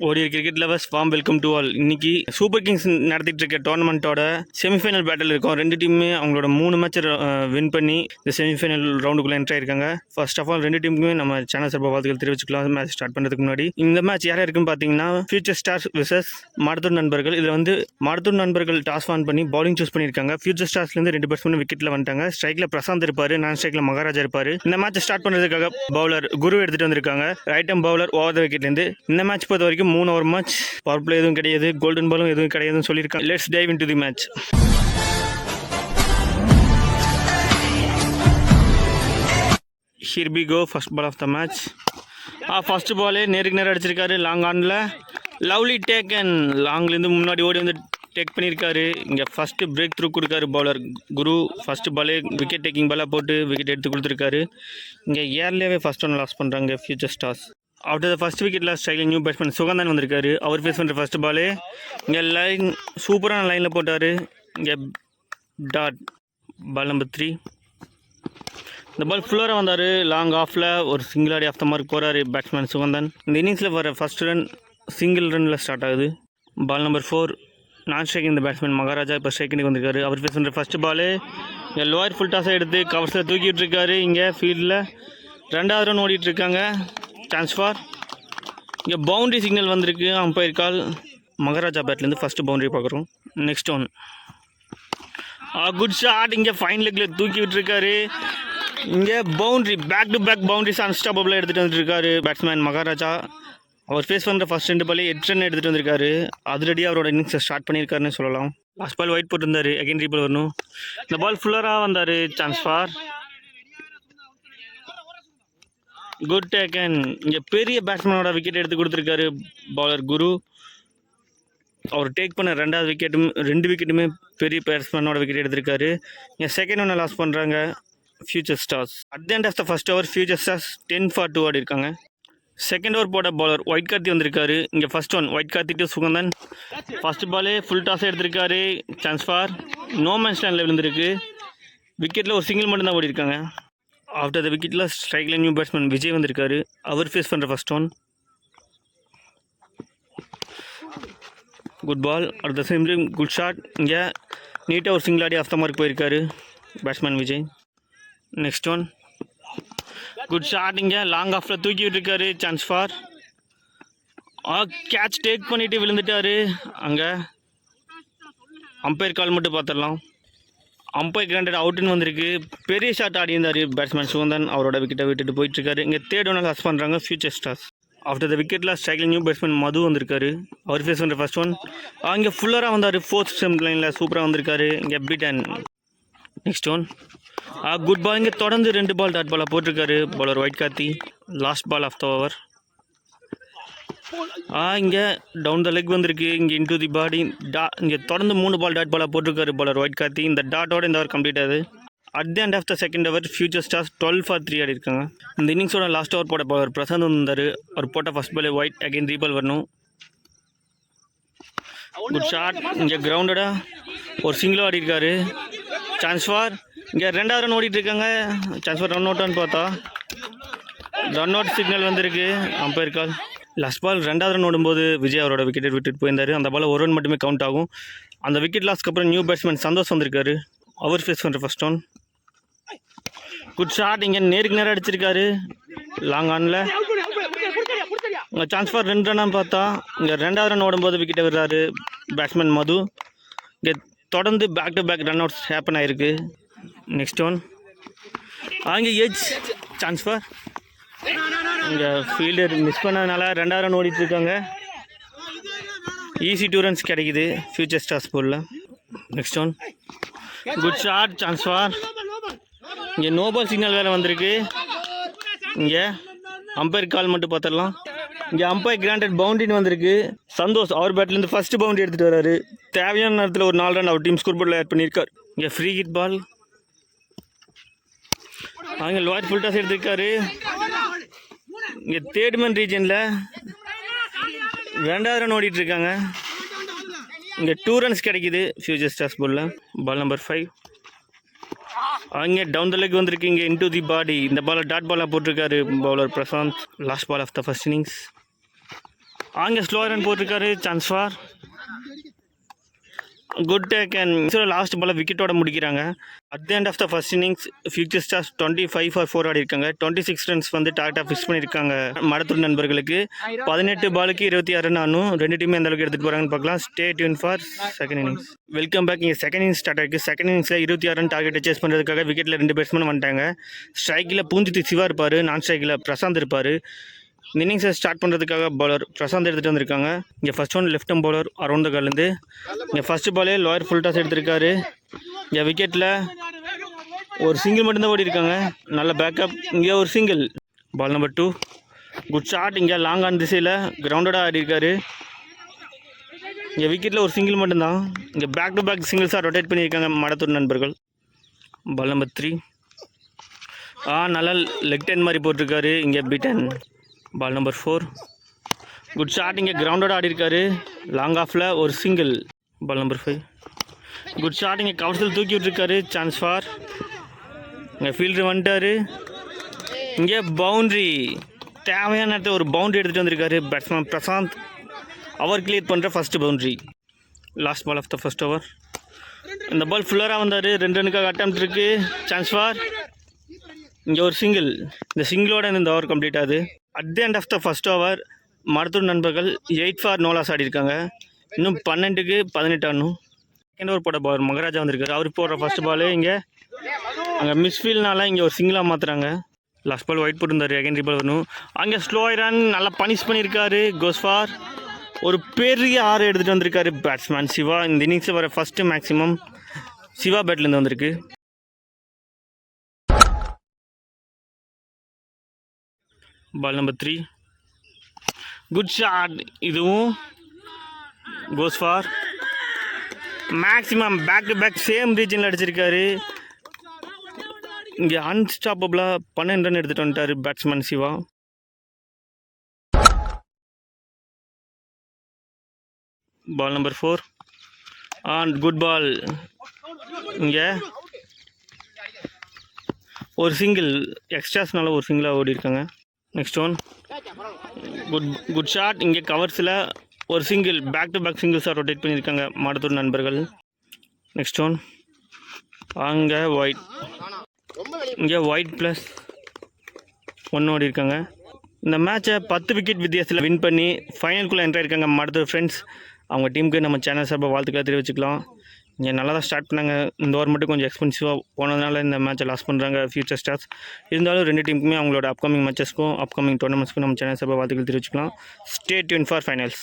ஓடிய cricket lovers warm welcome to all. இன்னைக்கு super Kings நடத்திட்டு இருக்க டோர்னமெண்ட்டோட செமிஃபைனல் பேட்டில் இருக்கும். ரெண்டு டீமுமே அவங்களோட 3 மேட்ச் வின் பண்ணி இந்த செமிஃபைனல் ரவுண்டுக்குள்ளே என்ட்ரி ஆயிருக்காங்க. ஃபர்ஸ்ட் ஆஃப் ஆல் ரெண்டு டீமுக்குமே நம்ம சேனல் சார்பாக வாழ்த்துக்கள் தெரிவிச்சுக்கலாம். மேட்ச் ஸ்டார்ட் பண்ணுறதுக்கு முன்னாடி இந்த மேட்ச் யார் இருக்குன்னு பார்த்தீங்கன்னா ஃபியூச்சர் ஸ்டார்ஸ் விசஸ் மாடத்தூர் நண்பர்கள். இதில் வந்து மாடத்தூர் நண்பர்கள் டாஸ் ஆன் பண்ணி பவுலிங் சூஸ் பண்ணியிருக்காங்க. ஃபியூச்சர் ஸ்டார்ஸ்லேருந்து 2 பேட்ஸ்மேன் விக்கெட்டில் வந்துட்டாங்க. ஸ்ட்ரைக்கில் பிரசாந்த் இருப்பார், நான் ஸ்ட்ரைக்கில் மகாராஜா இருப்பார். இந்த மேட்ச் ஸ்டார்ட் பண்ணுறதுக்காக பவுலர் குரு எடுத்துகிட்டு வந்திருக்காங்க. Right hand bowler over the விக்கெட்லேருந்து. இந்த மேட்ச் பொறுத்த வரைக்கும் 3 ஓவர் மேட்ச், பவர் பிளே எதுவும் கிடையாது, கோல்டன் பாலும் எதுவும் கிடையாதுன்னு சொல்லியிருக்காங்க. Let's dive into the match. Here we go, first ball of the match. First பாலே நேருக்கு நேரம் அடிச்சிருக்காரு. லாங் ஆனில் லவ்லி டேக்கன். லாங்லேருந்து முன்னாடி ஓடி வந்து டேக் பண்ணியிருக்காரு. இங்கே ஃபஸ்ட்டு பிரேக் த்ரூ கொடுக்காரு பவுலர் குரு. ஃபஸ்ட்டு பாலே விக்கெட் டேக்கிங் பாலாக போட்டு விக்கெட் எடுத்து கொடுத்துருக்காரு. இங்கே ஏர்லேயே ஃபஸ்ட் ஒன் லாஸ் பண்ணுறாங்க future stars. After the first wicket last ஸ்ட்ரைக்கில் நியூ பேட்ஸ்மேன் சுகந்தன் வந்திருக்காரு. அவர் ஃபேஸ் பண்ணுற ஃபஸ்ட் பாலே இங்கே லைன் சூப்பரான லைனில் போட்டார். இங்கே டாட் பால் நம்பர் 3. இந்த பால் ஃபுல்லராக வந்தார். லாங் ஆஃபில் ஒரு சிங்கிள் ஆடி ஆஃப் த மார்க் போகிறாரு பேட்ஸ்மேன் சுகந்தன். இந்த இன்னிங்ஸில் வர ஃபஸ்ட் ரன் சிங்கிள் ரனில் ஸ்டார்ட் ஆகுது. பால் நம்பர் 4 நான் ஸ்ட்ரைக்கிங் இந்த பேட்ஸ்மேன் மகாராஜா இப்போ ஸ்ட்ரைக்கிங் வந்திருக்காரு. அவர் ஃபேஸ் பண்ணுற ஃபஸ்ட் பாலு இங்கே லோயர் ஃபுல் டாஸை எடுத்து கவர்ஸில் தூக்கி விட்டுருக்காரு. இங்கே ஃபீல்டில் 2வது ரன் ஓடிட்டுருக்காங்க. Chance for. இங்கே பவுண்ட்ரி சிக்னல் வந்திருக்கு. Umpire call. மகாராஜா பேட்லேருந்து ஃபஸ்ட்டு பவுண்ட்ரி பார்க்குறோம். Next one good shot. இங்கே ஃபைன் லெக்கில் தூக்கி விட்டுருக்காரு. இங்கே boundary, back to back boundaries அன்ஸ்டாப்பபிளாக எடுத்துகிட்டு வந்துருக்காரு பேட்ஸ்மேன் மகாராஜா. அவர் ஃபேஸ் பண்ணுற ஃபஸ்ட் 2 பாலே 8 ரன் எடுத்துகிட்டு வந்திருக்காரு. அதிரடியாக அவரோட இன்னிங்ஸை ஸ்டார்ட் பண்ணியிருக்காருன்னு சொல்லலாம். லாஸ்ட் பால் ஒயிட் போட்டிருந்தார், அகைன் ரீபால் வரணும். இந்த பால் ஃபுல்லராக வந்தார். Chance four. Good taken. இங்கே பெரிய பேட்ஸ்மேனோட விக்கெட் எடுத்து கொடுத்துருக்காரு பவுலர் குரு. அவர் டேக் பண்ண 2வது விக்கெட்டும் 2 விக்கெட்டுமே பெரிய பேட்ஸ்மேனோட விக்கெட் எடுத்திருக்காரு. இங்கே செகண்ட் ஒன்று லாஸ் பண்ணுறாங்க future stars. At the end of the first over future stars 10 for 2 ஆடி இருக்காங்க. செகண்ட் ஓவர் போட பவுலர் ஒயிட் கார்த்தி வந்திருக்காரு. இங்கே first one white Karthi to Sugandhan. First பாலே ஃபுல் டாஸ் எடுத்திருக்காரு. Chance for. நோ மேன் ஸ்டாண்டில் விழுந்திருக்கு. விக்கெட்டில் ஒரு சிங்கிள் மட்டும் தான் ஓடி இருக்காங்க. ஆஃப்டர் த விக்கெட்டில் ஸ்ட்ரைக்கில் நியூ பேட்ஸ்மேன் விஜய் வந்திருக்காரு. அவர் ஃபேஸ் பண்ணுற first one good ball. At the same time good shot. இங்கே நீட்டாக ஒரு சிங்கிள் ஆடி ஆஃப் த மார்க் போயிருக்காரு batsman Vijay. Next one good shot. இங்கே லாங் ஆஃபில் தூக்கி விட்டுருக்காரு. Chance for. கேட்ச் டேக் பண்ணிவிட்டு விழுந்துட்டார். அங்கே அம்பையர் கால் மட்டும் பார்த்துடலாம். அம்பையர் கிராண்டட் அவுட்டுன்னு வந்திருக்கு. பெரிய ஷாட் ஆடி இருந்தார் பேட்ஸ்மேன் சுகந்தன். அவரோட விக்கெட்டை விட்டுட்டு போயிட்டுருக்காரு. இங்கே தேர்ட் ஒன்று லாஸ் பண்ணுறாங்க ஃபியூச்சர் ஸ்டார்ஸ். ஆஃப்டர் த விக்கெட்டில் ஸ்ட்ரைக்கில் நியூ பேட்ஸ்மேன் மது வந்திருக்காரு. அவர் ஃபேஸ் பண்ணுற ஃபர்ஸ்ட் ஒன் இங்கே ஃபுல்லராக வந்தார். 4th ஸ்டெம்ப் லைனில் சூப்பராக வந்திருக்காரு. இங்கே beaten. Next one good ball. இங்கே தொடர்ந்து 2 பால் டாட் பாலாக போட்டிருக்காரு bowler white Karthi. Last ball of the over. இங்கே டவுன் த லெக் வந்திருக்கு. இங்கே இன்டு தி பாடி இங்கே தொடர்ந்து 3 பால் டாட் பாலாக போட்டிருக்காரு பவுலர் ஒயிட் கார்த்தி. இந்த டாட்டோட இந்த ஓவர் கம்ப்ளீட் ஆகுது. At the end of the second over future stars 12 for 3 ஆடி இருக்காங்க. இந்த இன்னிங்ஸோட லாஸ்ட் ஓவர் போட பவுலர் பிரசாந்த் வந்தார். அவர் போட்ட ஃபர்ஸ்ட் பாலே ஒயிட், அகைன் ரீபால் வரணும். Good shot. இங்கே கிரவுண்டடாக ஒரு சிங்கிள் ஆடி இருக்காரு. Chance for. இங்கே 2வது ரன் ஓடிட்டு இருக்காங்க. சான்ஸ் ஃபார் ரன் அவுட்டான்னு பார்த்தா ரன் அவுட் சிக்னல் வந்திருக்கு. அம்பையர் கால். லாஸ்ட் பால் 2வது ரன் ஓடும்போது விஜய் அவரோட விக்கெட்டை விட்டுட்டு போயிருந்தார். அந்த பால் 1 ரன் மட்டுமே கவுண்ட் ஆகும். அந்த விக்கெட் லாஸ்க்கு அப்புறம் நியூ பேட்ஸ்மேன் சந்தோஷ் வந்திருக்காரு. அவர் ஃபேஸ் பண்ணுற ஃபர்ஸ்ட் ஒன் குட் ஷாட். இங்கே நேருக்கு நேரம் அடிச்சிருக்காரு லாங் ஆனில். இங்கே சான்ஸ் ஃபார் 2 ரன்னான்னு பார்த்தா இங்கே 2வது ரன் ஓடும்போது விக்கெட்டை விடுறாரு பேட்ஸ்மேன் மது. இங்கே தொடர்ந்து back to back run outs happen ஆகிருக்கு. நெக்ஸ்ட் ஒன் அங்கே எஜ். Chance for. இங்கே ஃபீல்டர் மிஸ் பண்ணதுனால 2வது ரன் ஓடிட்டுருக்காங்க. ஈஸி 2 ரன்ஸ் கிடைக்குது ஃபியூச்சர் ஸ்டார்ஸ் போலில். Next one good shot. Chance for. இங்கே நோ பால் சிக்னல் வேறு வந்திருக்கு. இங்கே அம்பையர் கால் மட்டும் பார்த்துடலாம். இங்கே அம்பையர் கிராண்டட் பவுண்ட்ரின்னு வந்திருக்கு. சந்தோஷ் அவர் பேட்லேருந்து ஃபஸ்ட்டு பவுண்ட்ரி எடுத்துகிட்டு வராரு. தேவையான நேரத்தில் ஒரு 4 ரன் அவர் டீம் ஸ்கோர் போர்டில் ஆட் பண்ணியிருக்கார். இங்கே ஃப்ரீ ஹிட் பால். அங்கே லோயர் ஃபுல் டாஸ் எடுத்திருக்காரு. இங்கே தேர்ட் மேன் ரீஜனில் 2வது ரன் ஓடிட்டுருக்காங்க. இங்கே 2 ரன்ஸ் கிடைக்குது ஃபியூச்சர் ஸ்டார்ஸ் போலில். பால் நம்பர் 5 அங்கே டவுன் த லெக் வந்திருக்கு. இங்கே இன்டு தி பாடி. இந்த பாலை டாட் பாலாக போட்டிருக்காரு bowler Prashanth. Last ball of the first innings. அங்கே ஸ்லோ ரன் போட்டிருக்காரு. Chance four good take and last ball விக்கெட்டோட முடிக்கிறாங்க. At the end of the first innings future stars 25 for 4 ஆடி இருக்காங்க. 26 ரன்ஸ் வந்து டார்கெட்டாக ஃபிக்ஸ் பண்ணியிருக்காங்க மடத்தூர் நண்பர்களுக்கு. 18 பாலுக்கு 26 ரன் ஆனும். ரெண்டு டீமே எந்த அளவுக்கு எடுத்துகிட்டு போகிறாங்கன்னு பார்க்கலாம். Stay tuned for second innings. Welcome back. இங்கே செகண்ட் இன்னிங்ஸ் ஸ்டார்ட் ஆகிருக்கு. செகண்ட் இன்னிங்ஸில் 26 ரன் டார்கெட்டை சேஸ் பண்ணுறதுக்காக விக்கெட்டில் 2 பேட்ஸ்மேன் வந்துட்டாங்க. ஸ்ட்ரைக்கில் பூஞ்சித்து சிவா இருப்பார், நான் ஸ்ட்ரைக்கில் பிரசாந்த் இருப்பார். இந்த இன்னிங்ஸை ஸ்டார்ட் பண்ணுறதுக்காக பவுலர் பிரசாந்த் எடுத்துகிட்டு வந்திருக்காங்க. இங்கே first one left bowler around the கால்லேருந்து. இங்கே ஃபஸ்ட்டு பாலே லாயர் ஃபுல் டாஸ் எடுத்திருக்காரு. இங்கே விக்கெட்டில் ஒரு சிங்கிள் மட்டும்தான் ஓடி இருக்காங்க. நல்ல பேக்கப். இங்கே ஒரு single. Ball number 2. Good shot. இங்கே லாங் ஆன் திசையில் கிரவுண்டடாக ஆடி இருக்காரு. இங்கே விக்கெட்டில் ஒரு சிங்கிள் மட்டும்தான். இங்கே பேக் டு பேக் சிங்கிள்ஸாக ரொட்டேட் பண்ணியிருக்காங்க மடத்தூர் நண்பர்கள். Ball number 3. நல்லா லெக் டென் மாதிரி போட்டிருக்காரு. இங்கே beaten. Ball number 4. Good shot. இங்கே கிரவுண்டோட ஆடி இருக்காரு. லாங் ஆஃபில் ஒரு single. Ball number 5. Good shot. இங்கே கவர்ஸில் தூக்கி விட்டுருக்காரு. Chance for. இங்கே ஃபீல்டர் வந்துட்டார். இங்கே பவுண்ட்ரி. தேவையான நேரத்தில் ஒரு பவுண்ட்ரி எடுத்துகிட்டு வந்திருக்காரு பேட்ஸ்மேன் பிரசாந்த். அவர் கிளியர் பண்ணுற first boundary. Last ball of the first over. இந்த பால் ஃபுல்லராக வந்தார். 2 ரனுக்காக அட்டெம்ப்ட் இருக்குது. Chance for. இங்கே ஒரு சிங்கிள். இந்த சிங்கிளோட இந்த ஓவர் கம்ப்ளீட் ஆகுது. At the end of the first over மருத்துவர் நண்பர்கள் 8 for 0 லாஸ் ஆடி இருக்காங்க. இன்னும் 12க்கு 18 ஆடணும். செகண்ட் ஓவர் போட பவுலர் மகராஜா வந்திருக்காரு. அவர் போடுற ஃபர்ஸ்ட் பால் இங்கே அங்கே மிஸ்ஃபீல்ட்னால இங்கே ஒரு சிங்கிளாக மாற்றுறாங்க. லாஸ்ட் பால் ஒயிட் போட்டிருந்தார். செகண்டரி பால் வரணும். அங்கே ஸ்லோ ரன் நல்லா பனிஷ் பண்ணியிருக்காரு. Goes for. ஒரு பெரிய 6 எடுத்துகிட்டு வந்திருக்காரு பேட்ஸ்மேன் சிவா. இந்த இன்னிங்ஸில் வர ஃபஸ்ட்டு மேக்ஸிமம் சிவா பேட்லேருந்து வந்திருக்கு. Ball number 3. Good shot. இதுவும் goes four. Maximum back to back same ரீஜனில் அடிச்சிருக்காரு. இங்கே அன்ஸ்டாப்பபிளாக 12 ரன் எடுத்துகிட்டு வந்துட்டார் batsman Siva. Ball number 4. Good ball. இங்கே ஒரு சிங்கிள். எக்ஸ்ட்ராஸ்னால ஒரு சிங்கிளாக ஓடி இருக்காங்க. Next one. Good shot. இங்கே கவர்ஸில் ஒரு சிங்கிள். பேக் டு பேக் சிங்கிள்ஸாக ரொட்டேட் பண்ணியிருக்காங்க மாடத்தூர் நண்பர்கள். Next one. அங்கே ஒயிட். இங்கே ஒயிட் ப்ளஸ் 1 ஓடி இருக்காங்க. இந்த மேட்சை 10 விக்கெட் வித்தியாசத்தில் வின் பண்ணி ஃபைனலுக்குள்ளே என்ட்ரு ஆயிருக்காங்க மாடத்தூர் ஃப்ரெண்ட்ஸ். அவங்க டீமுக்கு நம்ம சேனல் சார்பாக வாழ்த்துக்களை தெரிவிச்சுக்கலாம். இங்கே நல்லா தான் ஸ்டார்ட் பண்ணாங்க. இந்த ஓவர் மட்டும் கொஞ்சம் எக்ஸ்பென்சிவாக போனதுனால இந்த மேட்சை லாஸ் பண்ணுறாங்க ஃபியூச்சர் ஸ்டார்ஸ். இருந்தாலும் 2 டீமுக்குமே அவங்களோட அப்கமிங் மேட்சஸ்க்கும் அப்கமிங் டோர்னமெண்ட்ஸ்க்கும் நம்ம சேனல் சார்பாக வாழ்த்துக்கள் தெரிவிச்சுக்கலாம். Stay tuned for finals.